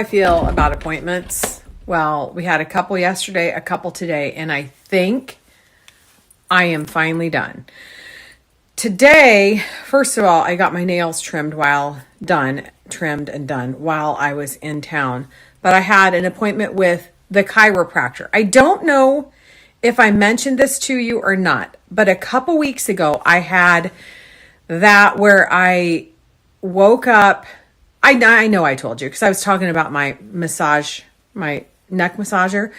I feel about appointments. Well, we had a couple yesterday, a couple today, and I think I am finally done. Today, first of all, I got my nails trimmed and done while I was in town. But I had an appointment with the chiropractor. I don't know if I mentioned this to you or not, but a couple weeks ago, I had that where I woke up. I know I told you because I was talking about my massage, my neck massager.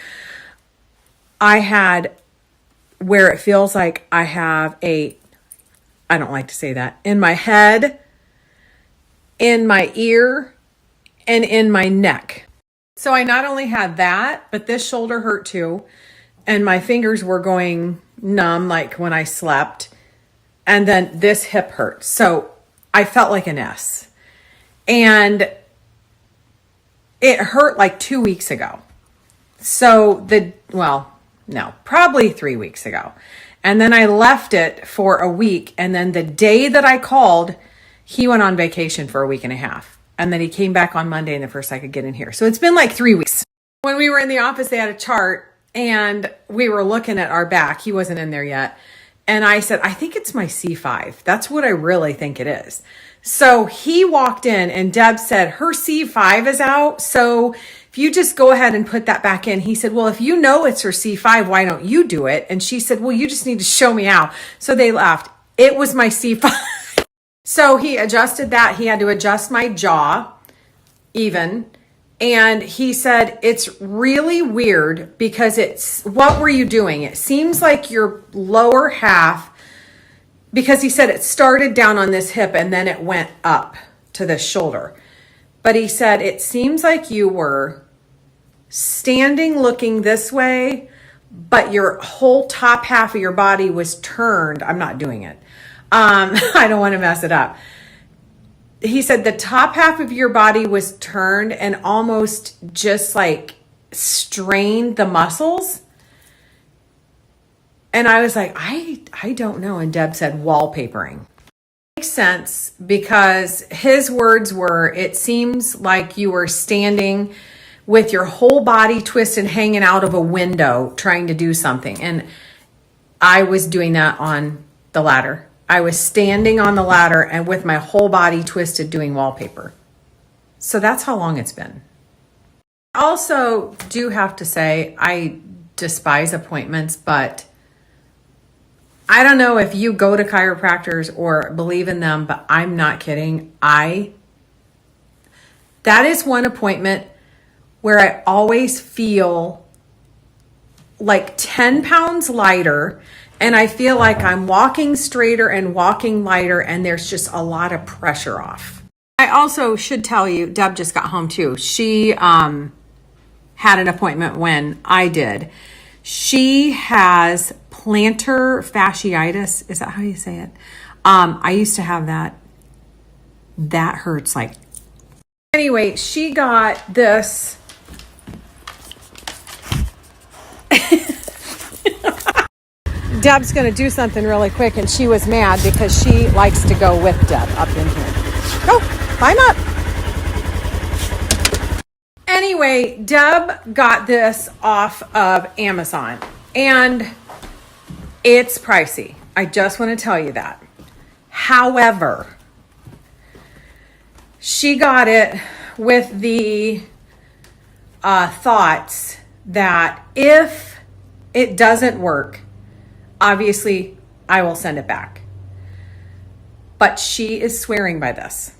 I had where it feels like I have I don't like to say that, in my head, in my ear, and in my neck. So I not only had that, but this shoulder hurt too. And my fingers were going numb like when I slept. And then this hip hurt. So I felt like an S. And it hurt like 2 weeks ago. So probably 3 weeks ago. And then I left it for a week. And then the day that I called, he went on vacation for a week and a half. And then he came back on Monday and the first I could get in here. So it's been like 3 weeks. When we were in the office, they had a chart and we were looking at our back. He wasn't in there yet. And I said, I think it's my C5. That's what I really think it is. So he walked in and Deb said, her C5 is out. So if you just go ahead and put that back in. He said, well, if you know it's her C5, why don't you do it? And she said, well, you just need to show me how. So they laughed. It was my C5. So he adjusted that. He had to adjust my jaw even. And he said, it's really weird because what were you doing? It seems like your lower half, because he said it started down on this hip and then it went up to the shoulder. But he said, it seems like you were standing looking this way, but your whole top half of your body was turned. I'm not doing it. I don't want to mess it up. He said the top half of your body was turned and almost just like strained the muscles. And I was like, I don't know. And Deb said wallpapering. Makes sense because his words were, it seems like you were standing with your whole body twisted, hanging out of a window, trying to do something. And I was doing that on the ladder. I was standing on the ladder and with my whole body twisted doing wallpaper. So that's how long it's been. I also do have to say, I despise appointments, but I don't know if you go to chiropractors or believe in them, but I'm not kidding. That is one appointment where I always feel like 10 pounds lighter. And I feel like I'm walking straighter and walking lighter, and there's just a lot of pressure off. I also should tell you, Deb just got home too. She had an appointment when I did. She has plantar fasciitis. Is that how you say it? I used to have that. That hurts like. Anyway, she got this. Deb's going to do something really quick, and she was mad because she likes to go with Deb up in here. Go, climb up. Anyway, Deb got this off of Amazon, and it's pricey. I just want to tell you that. However, she got it with the thoughts that if it doesn't work, obviously, I will send it back. But she is swearing by this.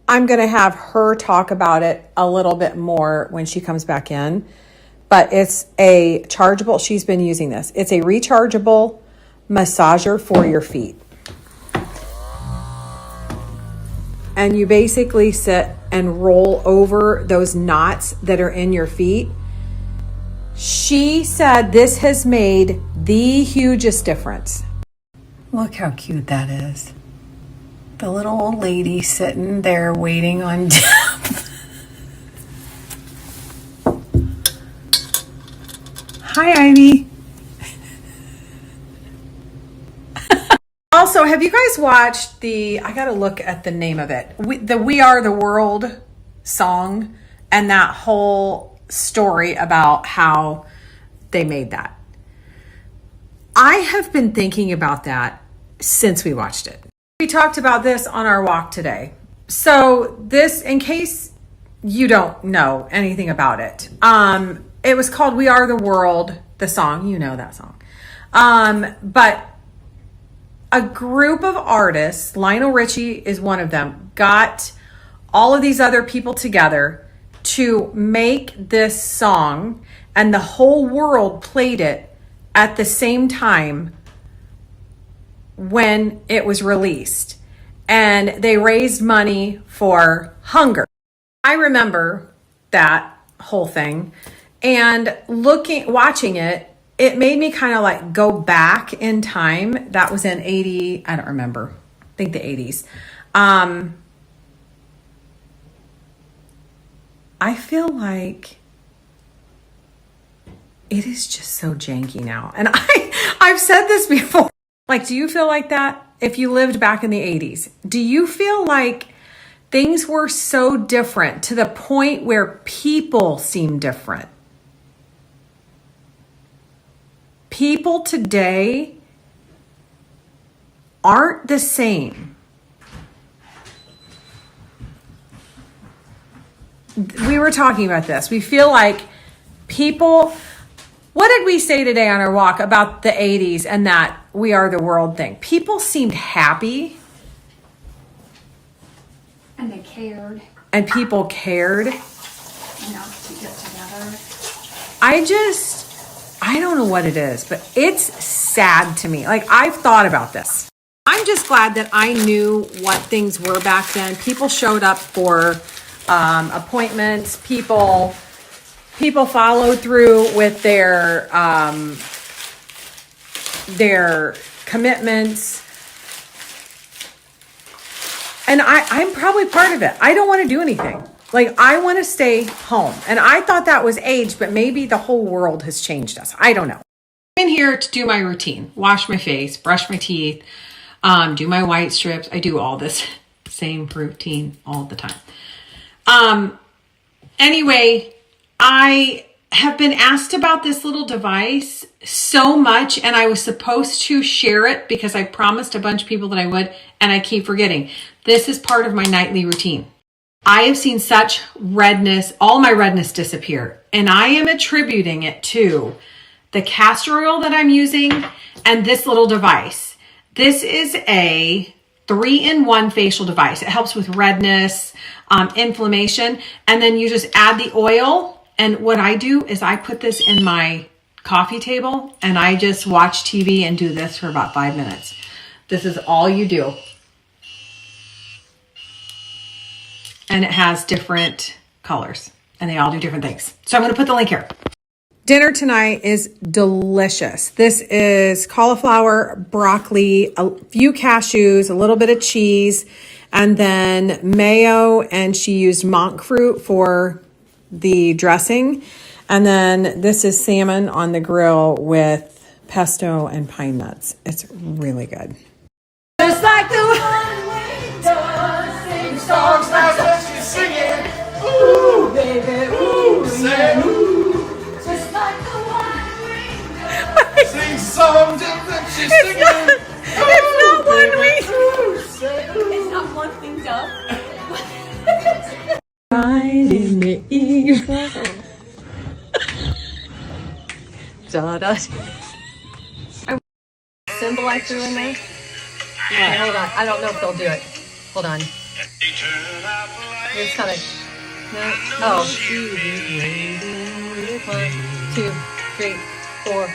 I'm going to have her talk about it a little bit more when she comes back in. But it's a chargeable. She's been using this. It's a rechargeable massager for your feet. And you basically sit and roll over those knots that are in your feet. She said this has made the hugest difference. Look how cute that is. The little old lady sitting there waiting on Deb. Hi, Ivy. Also, have you guys watched I got to look at the name of it. The We Are the World song. and that whole story about how they made that. I have been thinking about that since we watched it. We talked about this on our walk today. So this, in case you don't know anything about it, it was called We Are the World, the song. You know that song. But a group of artists, Lionel Richie is one of them, got all of these other people together to make this song, and the whole world played it at the same time when it was released. And they raised money for hunger. I remember that whole thing, and watching it, it made me kind of like go back in time. That was in 80, I don't remember. I think the 80s. I feel like it is just so janky now. And I've said this before. Like, do you feel like that if you lived back in the 80s? Do you feel like things were so different to the point where people seem different? People today aren't the same. We were talking about this. We feel like people, what did we say today on our walk about the 80s and that We Are the World thing? People seemed happy. And they cared. And people cared. Enough to get together. I don't know what it is, but it's sad to me. Like, I've thought about this. I'm just glad that I knew what things were back then. People showed up for appointments. People followed through with their commitments. And I'm probably part of it. I don't want to do anything. Like, I want to stay home. And I thought that was age, but maybe the whole world has changed us. I don't know. I'm in here to do my routine. Wash my face, brush my teeth, do my white strips. I do all this same routine all the time. Anyway, I have been asked about this little device so much, and I was supposed to share it because I promised a bunch of people that I would, and I keep forgetting. This is part of my nightly routine. I have seen such redness, all my redness disappear, and I am attributing it to the castor oil that I'm using and this little device. This is a 3-in-1 facial device. It helps with redness, inflammation, and then you just add the oil. And what I do is I put this in my coffee table and I just watch TV and do this for about 5 minutes. This is all you do. And it has different colors and they all do different things. So I'm going to put the link here. Dinner tonight is delicious. This is cauliflower, broccoli, a few cashews, a little bit of cheese, and then mayo, and she used monk fruit for the dressing. And then this is salmon on the grill with pesto and pine nuts. It's really good. Just like the one sing songs, that's what she's singing. Ooh, baby, ooh, say ooh. Just like the one sing songs, and she's singing. It's not one ring. It's not one thing up. Right in the eve. Symbol I threw in there. Okay, hold on. I don't know if they'll do it. Hold on. It's kind of. No. Oh. 1, 2, 3, 4.